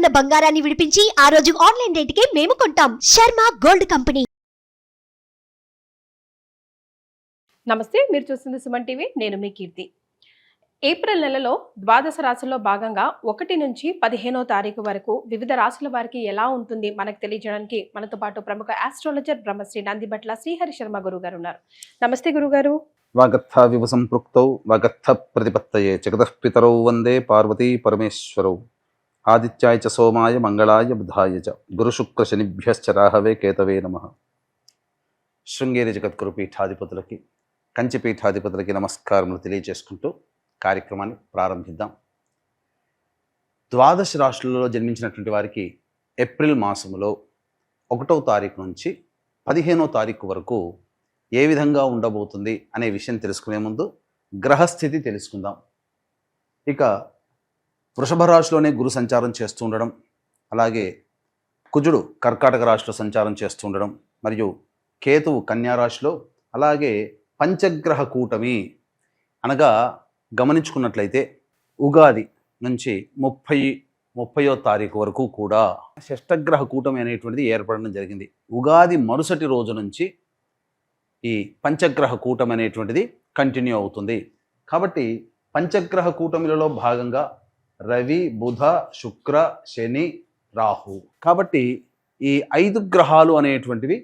ఉన్న బంగారాన్ని విడిపించి ఆ రోజు ఆన్లైన్ రేటుకే మేము కొంటాం. Sharma gold company. నమస్తే, మీరు చూస్తుంది సుమన్ టీవీ. నేను మీ కీర్తి. ఏప్రిల్ నెలలో ద్వాదశ రాశుల్లో భాగంగా 1 నుంచి 15వ తారీఖు వరకు వివిధ రాశుల వారికి ఎలా ఉంటుంది మనకు తెలియజేయడానికి మనతో పాటు ప్రముఖ ఆస్ట్రాలజర్ బ్రహ్మశ్రీ నందిబట్ల శ్రీహరి శర్మ గురువు గారు ఉన్నారు. నమస్తే గురుగారు. వాగర్థ వివ సంపృక్తౌ వాగర్థ ప్రతిపత్తయే జగతః పితరౌ వందే పార్వతీ పరమేశ్వరౌ ఆదిత్యాయ చ సోమాయ మంగళాయ బుధాయ చ గురు శుక్ర శనిభ్యశ్చ రాహవే కేతవే నమః. శృంగేరి జగద్గురు పీఠాధిపతులకి కంచి పీఠాధిపతులకి నమస్కారములు తెలియజేసుకుంటూ కార్యక్రమాన్ని ప్రారంభిద్దాం. ద్వాదశ రాశులలో జన్మించినటువంటి వారికి ఏప్రిల్ మాసములో 1వ తారీఖు నుంచి 15వ తారీఖు వరకు ఏ విధంగా ఉండబోతుంది అనే విషయం తెలుసుకునే ముందు గ్రహస్థితి తెలుసుకుందాం. ఇక వృషభ రాశిలోనే గురు సంచారం చేస్తూ ఉండడం, అలాగే కుజుడు కర్కాటక రాశిలో సంచారం చేస్తూ ఉండడం, మరియు కేతువు కన్యా రాశిలో, అలాగే పంచగ్రహ కూటమి అనగా గమనించుకున్నట్లయితే ఉగాది నుంచి 30వ తారీఖు వరకు కూడా షష్టగ్రహ కూటమి అనేటువంటిది ఏర్పడడం జరిగింది. ఉగాది మరుసటి రోజు నుంచి ఈ పంచగ్రహ కూటమి అనేటువంటిది కంటిన్యూ అవుతుంది. కాబట్టి పంచగ్రహ కూటమిలలో భాగంగా రవి, బుధ, శుక్ర, శని, రాహు. కాబట్టి ఈ 5 గ్రహాలు అనేటువంటివి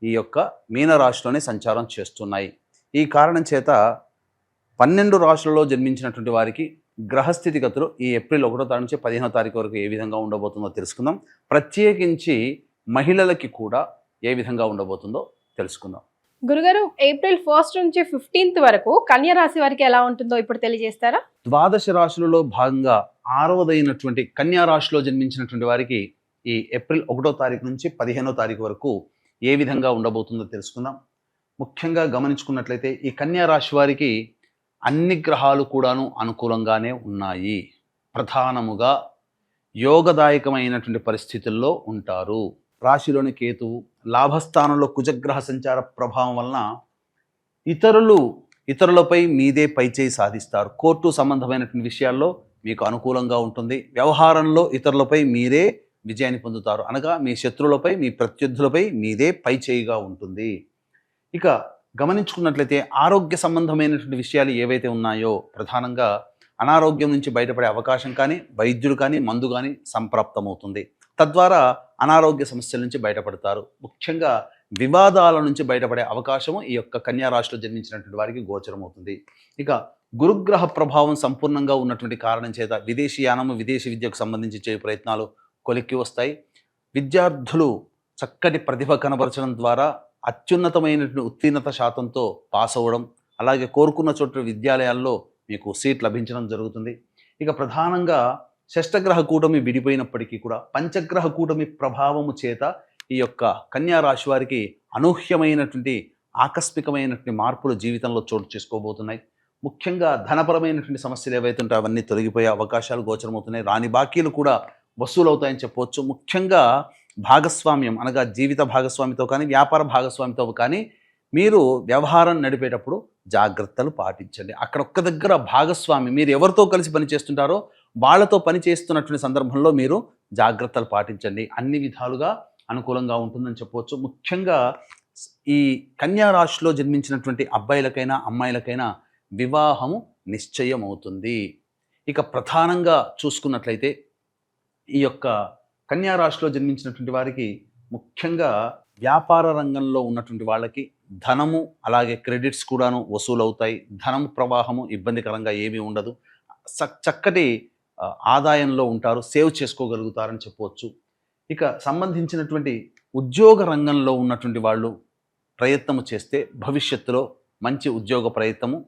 ఈ యొక్క మీనరాశిలోనే సంచారం చేస్తున్నాయి. ఈ కారణం చేత 12 రాశులలో జన్మించినటువంటి వారికి గ్రహస్థితిగతులు ఈ ఏప్రిల్ 1వ తారీఖు నుంచి 15వ తారీఖు వరకు ఏ విధంగా ఉండబోతుందో తెలుసుకుందాం. ప్రత్యేకించి మహిళలకి కూడా ఏ విధంగా ఉండబోతుందో తెలుసుకుందాం. గురుగారు, ఏప్రిల్ 1 నుంచి 15th వరకు కన్యా రాశి వారికి ఎలా ఉంటుందో ఇప్పుడు తెలియజేస్తారా? ద్వాదశ రాశులలో భాగంగా 6వదైనటువంటి కన్యా రాశిలో జన్మించినటువంటి వారికి ఈ ఏప్రిల్ 1వ తారీఖు నుంచి 15వ తారీఖు వరకు ఏ విధంగా ఉండబోతుందో తెలుసుకుందాం. ముఖ్యంగా గమనించుకున్నట్లయితే ఈ కన్యా రాశి వారికి అన్ని గ్రహాలు కూడాను అనుకూలంగానే ఉన్నాయి. ప్రధానముగా యోగదాయకమైనటువంటి పరిస్థితుల్లో ఉంటారు. రాశిలోని కేతువు లాభస్థానంలో కుజగ్రహ సంచార ప్రభావం వలన ఇతరులపై మీదే పైచేయి సాధిస్తారు. కోర్టు సంబంధమైనటువంటి విషయాల్లో మీకు అనుకూలంగా ఉంటుంది. వ్యవహారంలో ఇతరులపై మీరే విజయాన్ని పొందుతారు. అనగా మీ శత్రువులపై, మీ ప్రత్యర్థులపై మీదే పైచేయిగా ఉంటుంది. ఇక గమనించుకున్నట్లయితే ఆరోగ్య సంబంధమైనటువంటి విషయాలు ఏవైతే ఉన్నాయో, ప్రధానంగా అనారోగ్యం నుంచి బయటపడే అవకాశం కానీ, వైద్యుడు కానీ, మందు కానీ సంప్రాప్తమవుతుంది. తద్వారా అనారోగ్య సమస్యల నుంచి బయటపడతారు. ముఖ్యంగా వివాదాల నుంచి బయటపడే అవకాశము ఈ యొక్క కన్యా రాశిలో జన్మించినటువంటి వారికి గోచరమవుతుంది. ఇక గురుగ్రహ ప్రభావం సంపూర్ణంగా ఉన్నటువంటి కారణం చేత విదేశీయానము, విదేశీ విద్యకు సంబంధించి చేయ ప్రయత్నాలు కొలిక్కి వస్తాయి. విద్యార్థులు చక్కటి ప్రతిభ కనబరచడం ద్వారా అత్యున్నతమైనటువంటి ఉత్తీర్ణత శాతంతో పాస్ అవ్వడం, అలాగే కోరుకున్న చోట విద్యాలయాల్లో మీకు సీట్ లభించడం జరుగుతుంది. ఇక ప్రధానంగా షష్టగ్రహ కూటమి విడిపోయినప్పటికీ కూడా పంచగ్రహ కూటమి ప్రభావము చేత ఈ యొక్క కన్యా రాశి వారికి అనూహ్యమైనటువంటి ఆకస్మికమైనటువంటి మార్పులు జీవితంలో చోటు చేసుకోబోతున్నాయి. ముఖ్యంగా ధనపరమైనటువంటి సమస్యలు ఏవైతే ఉంటాయో అవన్నీ తొలగిపోయే అవకాశాలు గోచరమవుతున్నాయి. రాని బాకీలు కూడా వసూలవుతాయని చెప్పవచ్చు. ముఖ్యంగా భాగస్వామ్యం అనగా జీవిత భాగస్వామితో కానీ, వ్యాపార భాగస్వామితో కానీ మీరు వ్యవహారం నడిపేటప్పుడు జాగ్రత్తలు పాటించండి. అక్కడ ఒక్క దగ్గర భాగస్వామి మీరు ఎవరితో కలిసి పనిచేస్తుంటారో వాళ్ళతో పనిచేస్తున్నటువంటి సందర్భంలో మీరు జాగ్రత్తలు పాటించండి. అన్ని విధాలుగా అనుకూలంగా ఉంటుందని చెప్పవచ్చు. ముఖ్యంగా ఈ కన్యా రాశిలో జన్మించినటువంటి అబ్బాయిలకైనా అమ్మాయిలకైనా వివాహము నిశ్చయం అవుతుంది. ఇక ప్రధానంగా చూసుకున్నట్లయితే ఈ యొక్క కన్యా రాశిలో జన్మించినటువంటి వారికి ముఖ్యంగా వ్యాపార రంగంలో ఉన్నటువంటి వాళ్ళకి ధనము, అలాగే క్రెడిట్స్ కూడాను వసూలవుతాయి. ధనం ప్రవాహము ఇబ్బందికరంగా ఏమీ ఉండదు. చక్కటి ఆదాయంలో ఉంటారు, సేవ్ చేసుకోగలుగుతారని చెప్పవచ్చు. ఇక సంబంధించినటువంటి ఉద్యోగ రంగంలో ఉన్నటువంటి వాళ్ళు ప్రయత్నము చేస్తే భవిష్యత్తులో మంచి ఉద్యోగ ప్రయత్నము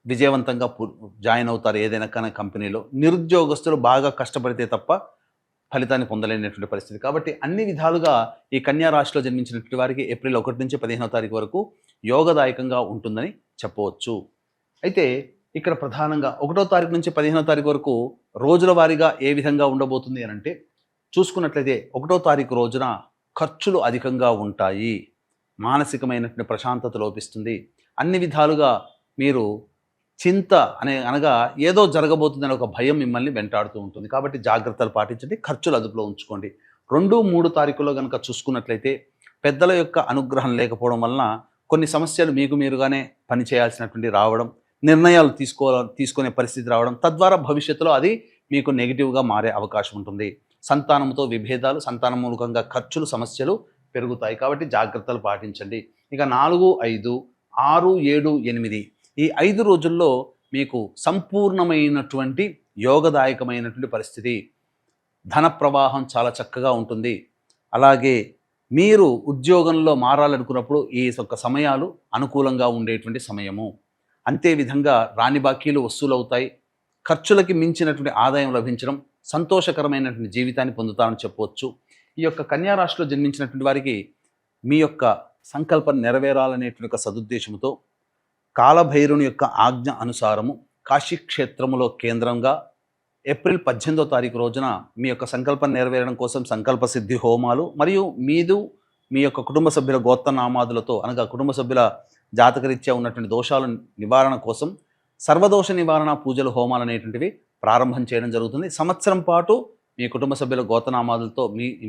విజయవంతంగా జాయిన్ అవుతారు ఏదైనా కానీ కంపెనీలో. నిరుద్యోగస్తులు బాగా కష్టపడితే తప్ప ఫలితాన్ని పొందలేనటువంటి పరిస్థితి. కాబట్టి అన్ని విధాలుగా ఈ కన్యా రాశిలో జన్మించినటువంటి వారికి ఏప్రిల్ 1 నుంచి 15వ తారీఖు వరకు యోగదాయకంగా ఉంటుందని చెప్పవచ్చు. అయితే ఇక్కడ ప్రధానంగా 1వ తారీఖు నుంచి 15వ తారీఖు వరకు రోజుల వారీగా ఏ విధంగా ఉండబోతుంది అని అంటే, చూసుకున్నట్లయితే 1వ తారీఖు రోజున ఖర్చులు అధికంగా ఉంటాయి. మానసికమైనటువంటి ప్రశాంతత లోపిస్తుంది. అన్ని విధాలుగా మీరు చింత అనగా ఏదో జరగబోతుందనే ఒక భయం మిమ్మల్ని వెంటాడుతూ ఉంటుంది. కాబట్టి జాగ్రత్తలు పాటించండి, ఖర్చులు అదుపులో ఉంచుకోండి. 2, 3 తారీఖుల్లో కనుక చూసుకున్నట్లయితే పెద్దల యొక్క అనుగ్రహం లేకపోవడం వలన కొన్ని సమస్యలు మీకు మీరుగానే పనిచేయాల్సినటువంటి రావడం, నిర్ణయాలు తీసుకునే పరిస్థితి రావడం, తద్వారా భవిష్యత్తులో అది మీకు నెగిటివ్గా మారే అవకాశం ఉంటుంది. సంతానంతో విభేదాలు, సంతానం మూలకంగా ఖర్చులు, సమస్యలు పెరుగుతాయి. కాబట్టి జాగ్రత్తలు పాటించండి. ఇక 4, 5, 6, 7, 8 ఈ 5 రోజుల్లో మీకు సంపూర్ణమైనటువంటి యోగదాయకమైనటువంటి పరిస్థితి. ధన ప్రవాహం చాలా చక్కగా ఉంటుంది. అలాగే మీరు ఉద్యోగంలో మారాలనుకున్నప్పుడు ఈ యొక్క సమయాలు అనుకూలంగా ఉండేటువంటి సమయము. అంతేవిధంగా రాని బాకీలు వసూలవుతాయి. ఖర్చులకి మించినటువంటి ఆదాయం లభించడం, సంతోషకరమైనటువంటి జీవితాన్ని పొందుతారని చెప్పవచ్చు. ఈ యొక్క కన్యా రాశిలో జన్మించినటువంటి వారికి మీ యొక్క సంకల్పం నెరవేరాలనేటువంటి ఒక సదుద్దేశంతో కాలభైరుని యొక్క ఆజ్ఞ అనుసారము కాశీక్షేత్రములో కేంద్రంగా ఏప్రిల్ 18వ తారీఖు రోజున మీ యొక్క సంకల్పం నెరవేరడం కోసం సంకల్ప సిద్ధి హోమాలు మరియు మీ యొక్క కుటుంబ సభ్యుల గోత్రనామాదులతో అనగా కుటుంబ సభ్యుల జాతకరీత్యా ఉన్నటువంటి దోషాల నివారణ కోసం సర్వదోష నివారణ పూజలు, హోమాలు అనేటువంటివి ప్రారంభం చేయడం జరుగుతుంది. సంవత్సరం పాటు మీ కుటుంబ సభ్యుల గోత్రనామాదులతో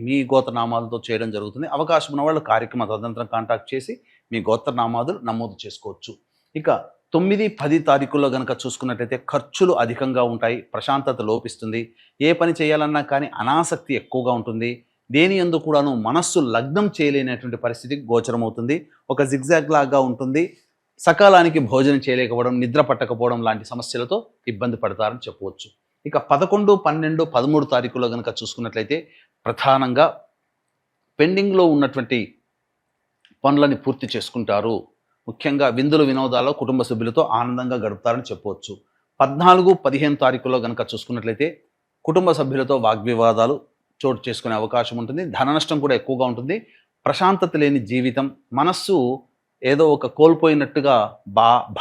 మీ గోత్రనామాలతో చేయడం జరుగుతుంది. అవకాశం ఉన్న వాళ్ళు కార్యక్రమ తదనంతరం కాంటాక్ట్ చేసి మీ గోత్రనామాదులు నమోదు చేసుకోవచ్చు. ఇక 9, 10 తారీఖుల్లో కనుక చూసుకున్నట్లయితే ఖర్చులు అధికంగా ఉంటాయి, ప్రశాంతత లోపిస్తుంది. ఏ పని చేయాలన్నా కానీ అనాసక్తి ఎక్కువగా ఉంటుంది. దేని యందు కూడాను మనస్సు లగ్నం చేయలేనటువంటి పరిస్థితి గోచరమవుతుంది. ఒక జిగ్జాగ్ లాగా ఉంటుంది. సకాలానికి భోజనం చేయలేకపోవడం, నిద్ర పట్టకపోవడం లాంటి సమస్యలతో ఇబ్బంది పడతారని చెప్పవచ్చు. ఇక 11, 12, 13 తారీఖుల్లో కనుక చూసుకున్నట్లయితే ప్రధానంగా పెండింగ్లో ఉన్నటువంటి పనులని పూర్తి చేసుకుంటారు. ముఖ్యంగా విందులు వినోదాల్లో కుటుంబ సభ్యులతో ఆనందంగా గడుపుతారని చెప్పవచ్చు. 14, 15 తారీఖుల్లో కనుక చూసుకున్నట్లయితే కుటుంబ సభ్యులతో వాగ్వివాదాలు చోటు చేసుకునే అవకాశం ఉంటుంది. ధన నష్టం కూడా ఎక్కువగా ఉంటుంది. ప్రశాంతత లేని జీవితం, మనస్సు ఏదో ఒక కోల్పోయినట్టుగా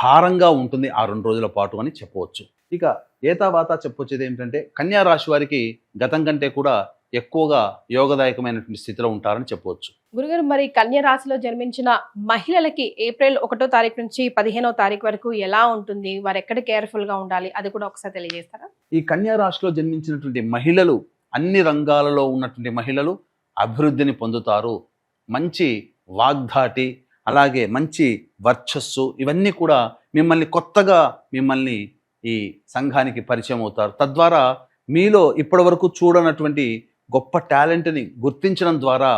భారంగా ఉంటుంది ఆ 2 రోజుల పాటు అని చెప్పవచ్చు. ఇక ఏతావాత చెప్పొచ్చేది ఏమిటంటే కన్యా రాశి వారికి గతం కంటే కూడా ఎక్కువగా యోగదాయకమైనటువంటి స్థితిలో ఉంటారని చెప్పవచ్చు. గురుగారు, మరి కన్యా రాశిలో జన్మించిన మహిళలకి ఏప్రిల్ 1వ తారీఖు నుంచి 15వ తారీఖు వరకు ఎలా ఉంటుంది? వారు ఎక్కడ కేర్ఫుల్ గా ఉండాలి? అది కూడా ఒకసారి తెలియజేస్తారా? ఈ కన్యా రాశిలో జన్మించినటువంటి మహిళలు, అన్ని రంగాలలో ఉన్నటువంటి మహిళలు అభివృద్ధిని పొందుతారు. మంచి వాగ్ధాటి, అలాగే మంచి వర్చస్సు, ఇవన్నీ కూడా కొత్తగా మిమ్మల్ని ఈ సంఘానికి పరిచయం అవుతారు. తద్వారా మీలో ఇప్పటివరకు చూడనటువంటి గొప్ప టాలెంట్ని గుర్తించడం ద్వారా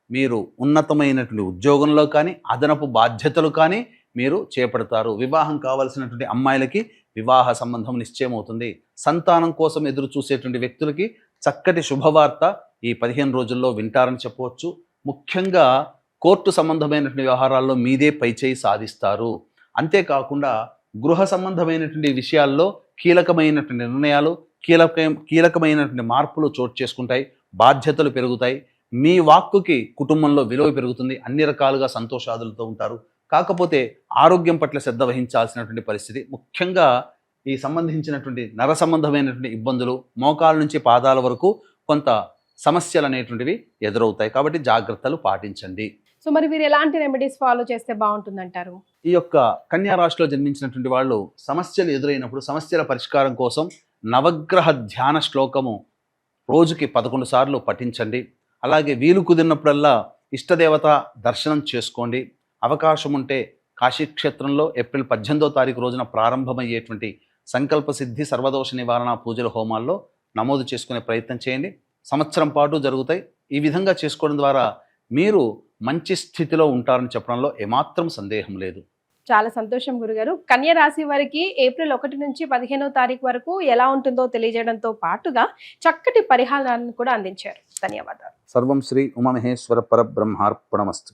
మీరు ఉన్నతమైనటువంటి ఉద్యోగంలో కానీ అదనపు బాధ్యతలు కానీ మీరు చేపడతారు. వివాహం కావాల్సినటువంటి అమ్మాయిలకి వివాహ సంబంధం నిశ్చయమవుతుంది. సంతానం కోసం ఎదురు చూసేటువంటి వ్యక్తులకి చక్కటి శుభవార్త ఈ 15 రోజుల్లో వింటారని చెప్పవచ్చు. ముఖ్యంగా కోర్టు సంబంధమైనటువంటి వ్యవహారాల్లో మీదే పైచేయి సాధిస్తారు. అంతేకాకుండా గృహ సంబంధమైనటువంటి విషయాల్లో కీలకమైనటువంటి నిర్ణయాలు, కీలకమైనటువంటి మార్పులు చోటు చేసుకుంటాయి. బాధ్యతలు పెరుగుతాయి. మీ వాక్కుకి కుటుంబంలో విలువ పెరుగుతుంది. అన్ని రకాలుగా సంతోషాదులతో ఉంటారు. కాకపోతే ఆరోగ్యం పట్ల శ్రద్ధ వహించాల్సినటువంటి పరిస్థితి. ముఖ్యంగా ఈ సంబంధించినటువంటి నర సంబంధమైనటువంటి ఇబ్బందులు, మోకాల నుంచి పాదాల వరకు కొంత సమస్యలు అనేటువంటివి ఎదురవుతాయి. కాబట్టి జాగ్రత్తలు పాటించండి. సో మరి వీరు ఎలాంటి రెమెడీస్ ఫాలో చేస్తే బాగుంటుందంటారు? ఈ యొక్క కన్యా రాశిలో జన్మించినటువంటి వాళ్ళు సమస్యలు ఎదురైనప్పుడు సమస్యల పరిష్కారం కోసం నవగ్రహ ధ్యాన శ్లోకము రోజుకి 11 సార్లు పఠించండి. అలాగే వీలు కుదిరినప్పుడల్లా ఇష్టదేవత దర్శనం చేసుకోండి. అవకాశం ఉంటే కాశీక్షేత్రంలో ఏప్రిల్ 18వ తారీఖు రోజున ప్రారంభమయ్యేటువంటి సంకల్ప సిద్ధి సర్వదోష నివారణ పూజల హోమాల్లో నమోదు చేసుకునే ప్రయత్నం చేయండి. సంవత్సరం పాటు జరుగుతాయి. ఈ విధంగా చేసుకోవడం ద్వారా మీరు మంచి స్థితిలో ఉంటారని చెప్పడంలో ఏమాత్రం సందేహం లేదు. చాలా సంతోషం గురుగారు. కన్యా రాశి వారికి ఏప్రిల్ 1 నుంచి 15వ తారీఖు వరకు ఎలా ఉంటుందో తెలియజేయడంతో పాటుగా చక్కటి పరిహారాన్ని కూడా అందించారు. ధన్యవాదాలు. సర్వం శ్రీ ఉమామహేశ్వర పరబ్రహ్మార్పణమస్తు.